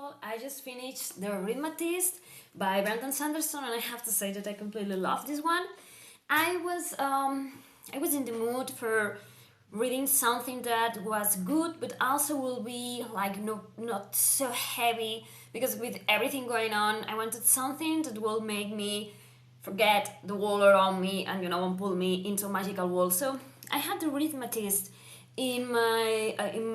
all, I just finished The Rithmatist by Sanderson, and I have to say that I completely love this one. I was um, I was in the mood for reading something that was good, but also will be like no not so heavy because with everything going on, I wanted something that will make me forget the world around me and and pull me into a magical world. So I had the Rithmatist in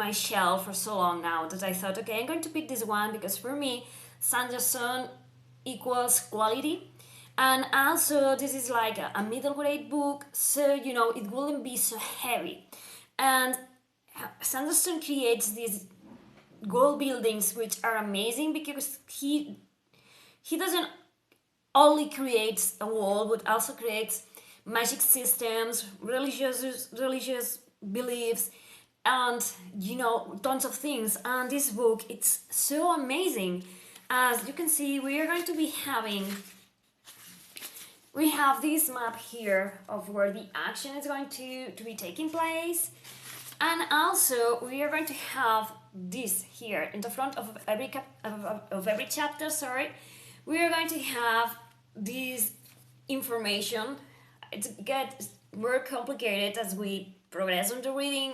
my shelf for so long now that I thought, okay, I'm going to pick this one because for me, Sanderson equals quality. And also, this is like a middle grade book, so it wouldn't be so heavy. And Sanderson creates these gold buildings which are amazing because he doesn't only creates a world but also creates magic systems, religious beliefs, and tons of things. And this book, it's so amazing. As you can see, we are going to be having we have this map here of where the action is going to be taking place, and also we are going to have this here in the front of every chapter. Sorry, we are going to have this information. It gets more complicated as we progress on the reading,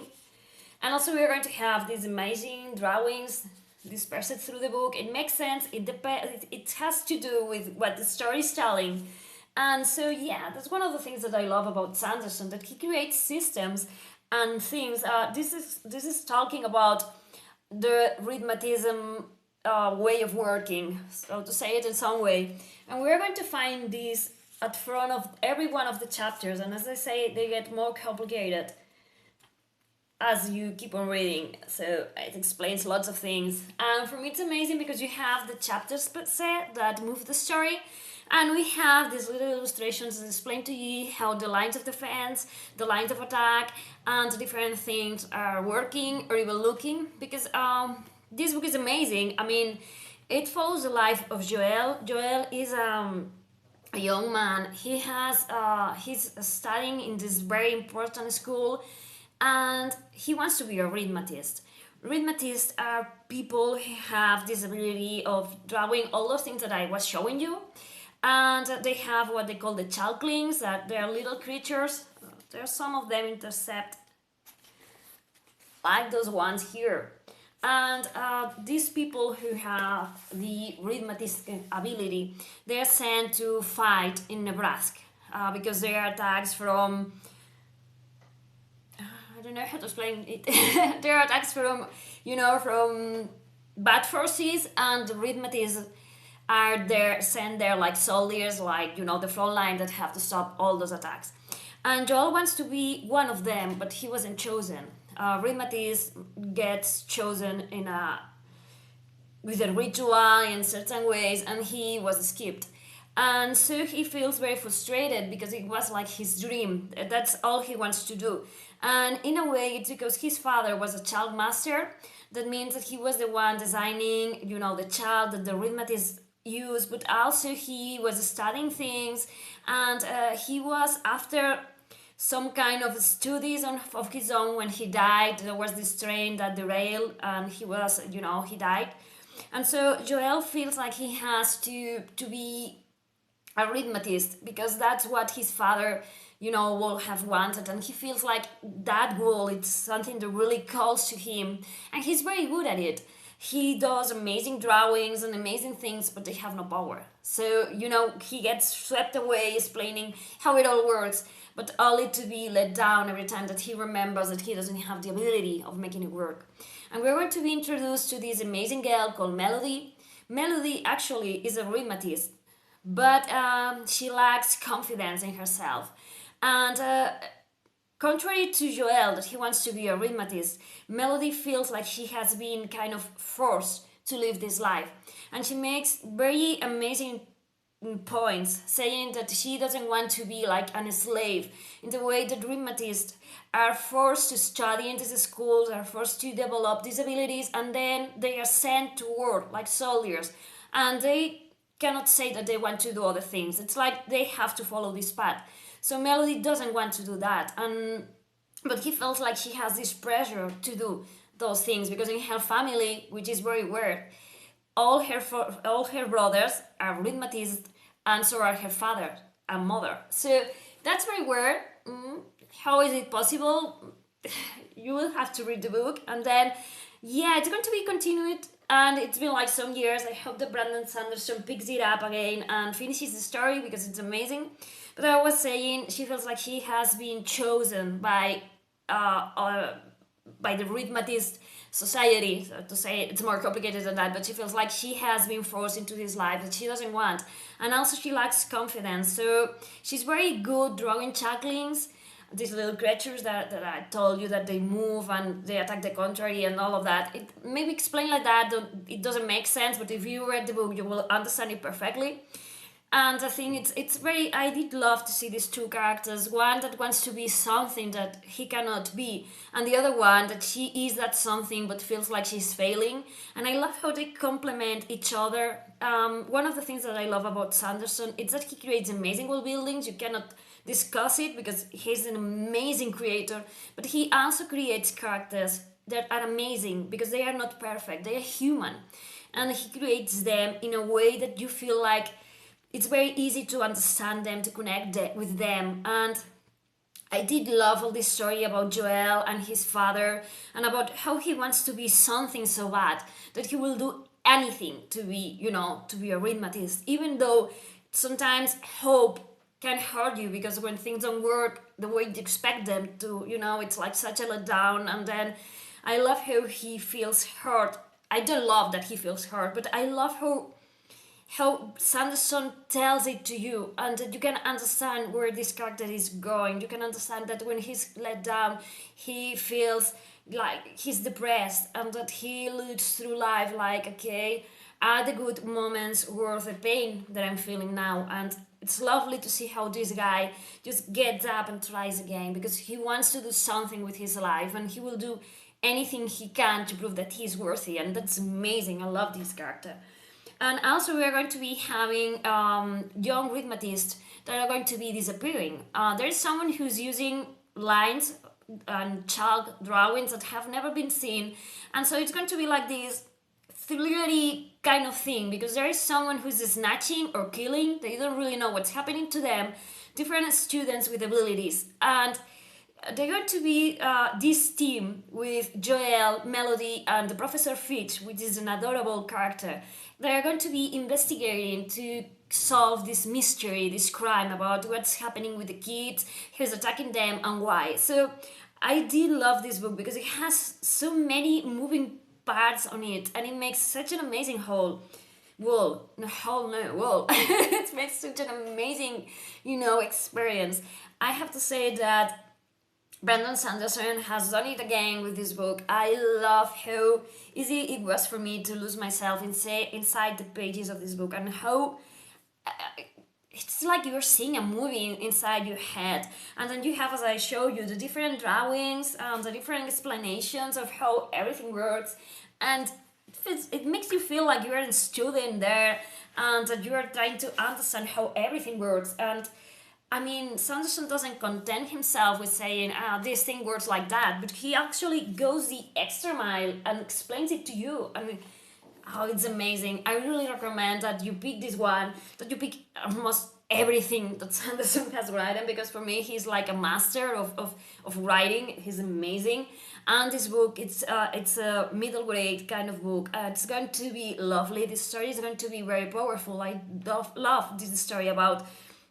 and also we are going to have these amazing drawings dispersed through the book. It makes sense. It has to do with what the story is telling. And so, yeah, that's one of the things that I love about Sanderson, that he creates systems and things. This is talking about the rhythmatism way of working, so to say it in some way. And we're going to find this at front of every one of the chapters. And as I say, they get more complicated as you keep on reading, so it explains lots of things. And for me it's amazing because you have the chapters per se that move the story, and we have these little illustrations that explain to you how the lines of defense, the lines of attack, and the different things are working or even looking. Because this book is amazing. I mean, it follows the life of Joel is a young man. He's studying in this very important school, and he wants to be a Rithmatist. Rithmatists are people who have this ability of drawing all those things that I was showing you, and they have what they call the Chalklings, that they are little creatures. There are some of them intercept, like those ones here. And these people who have the Rithmatist ability, they are sent to fight in Nebrask because there are attacks from I don't know how to explain it. There are attacks from bad forces, and the Rithmatists are there, sent there like soldiers, like the front line that have to stop all those attacks. And Joel wants to be one of them, but he wasn't chosen. Rithmatist gets chosen with a ritual in certain ways, and he was skipped. And so he feels very frustrated because it was like his dream. That's all he wants to do. And in a way, it's because his father was a child master. That means that he was the one designing, the child that the Rithmatists use, but also he was studying things, and he was after some kind of studies of his own. When he died, there was this train that derailed, and he died. And so Joel feels like he has to be a Rithmatist because that's what his father will have wanted, and he feels like that goal, it's something that really calls to him, and he's very good at it. He does amazing drawings and amazing things, but they have no power. So he gets swept away explaining how it all works, but only to be let down every time that he remembers that he doesn't have the ability of making it work. And we're going to be introduced to this amazing girl called Melody. Melody actually is a Rithmatist, but she lacks confidence in herself. And contrary to Joel, that he wants to be a Rithmatist, Melody feels like she has been kind of forced to live this life. And she makes very amazing points, saying that she doesn't want to be like a slave in the way that Rithmatists are forced to study in these schools, are forced to develop these abilities, and then they are sent to work like soldiers. And they cannot say that they want to do other things. It's like they have to follow this path. So Melody doesn't want to do that, but he feels like she has this pressure to do those things because in her family, which is very weird, all her brothers are Rithmatists, and so are her father and mother. So that's very weird. How is it possible? You will have to read the book, and then yeah, it's going to be continued. And it's been like some years. I hope that Brandon Sanderson picks it up again and finishes the story because it's amazing. But I was saying, she feels like she has been chosen uh, uh, by the Rithmatist society. So to say it's more complicated than that, but she feels like she has been forced into this life that she doesn't want. And also she lacks confidence. So she's very good drawing Chalklings, these little creatures that I told you that they move and they attack the contrary and all of that. It maybe explained like that, it doesn't make sense, but if you read the book, you will understand it perfectly. And I think it's very, I did love to see these two characters, one that wants to be something that he cannot be, and the other one that she is that something but feels like she's failing. And I love how they complement each other. One of the things that I love about Sanderson is that he creates amazing world buildings. You cannot discuss it because he's an amazing creator, but he also creates characters that are amazing because they are not perfect, they are human, and he creates them in a way that you feel like it's very easy to understand them, to connect with them. And I did love all this story about Joel and his father, and about how he wants to be something so bad that he will do anything to be, to be a Rithmatist, even though sometimes hope can hurt you because when things don't work the way you expect them to, it's like such a letdown. And then I love how he feels hurt. I don't love that he feels hurt, but I love how Sanderson tells it to you, and that you can understand where this character is going. You can understand that when he's let down, he feels like he's depressed, and that he looks through life like, okay, are the good moments worth the pain that I'm feeling now? And it's lovely to see how this guy just gets up and tries again because he wants to do something with his life, and he will do anything he can to prove that he's worthy. And that's amazing. I love this character. And also we are going to be having young Rithmatists that are going to be disappearing. There is someone who's using lines and chalk drawings that have never been seen. And so it's going to be like this thrillery kind of thing because there is someone who's snatching or killing. They don't really know what's happening to them. Different students with abilities. And they're going to be this team with Joel, Melody, and the Professor Fitch, which is an adorable character. They're going to be investigating to solve this mystery, this crime about what's happening with the kids, who's attacking them, and why. So I did love this book because it has so many moving parts on it, and it makes such an amazing whole. It makes such an amazing, experience. I have to say that Brandon Sanderson has done it again with this book. I love how easy it was for me to lose myself inside the pages of this book, and how it's like you're seeing a movie inside your head. And then you have, as I showed you, the different drawings, the different explanations of how everything works, and it makes you feel like you're a student there, and that you are trying to understand how everything works. And I mean, Sanderson doesn't content himself with saying, this thing works like that, but he actually goes the extra mile and explains it to you. I mean, it's amazing. I really recommend that you pick this one, that you pick almost everything that Sanderson has written, because for me, he's like a master of writing. He's amazing. And this book, it's a middle grade kind of book. It's going to be lovely. This story is going to be very powerful. I love this story about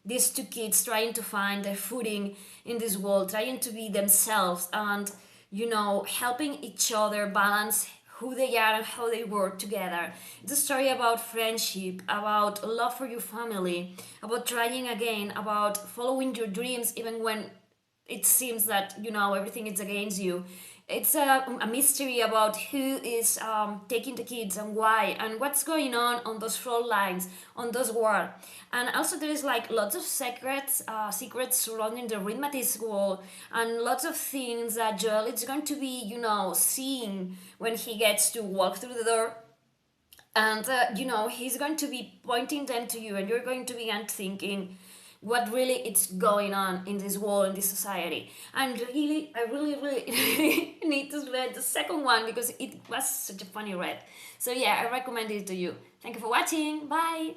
these two kids trying to find their footing in this world, trying to be themselves, and helping each other balance who they are and how they work together. It's a story about friendship, about love for your family, about trying again, about following your dreams even when it seems that everything is against you. It's a mystery about who is taking the kids and why, and what's going on those front lines, on those wars. And also there is like lots of secrets surrounding the Rithmatist world, and lots of things that Joel is going to be, seeing when he gets to walk through the door. And, he's going to be pointing them to you, and you're going to begin thinking, what really it's going on in this world, in this society. And really, I really need to read the second one because it was such a funny read. So yeah, I recommend it to you. Thank you for watching. Bye.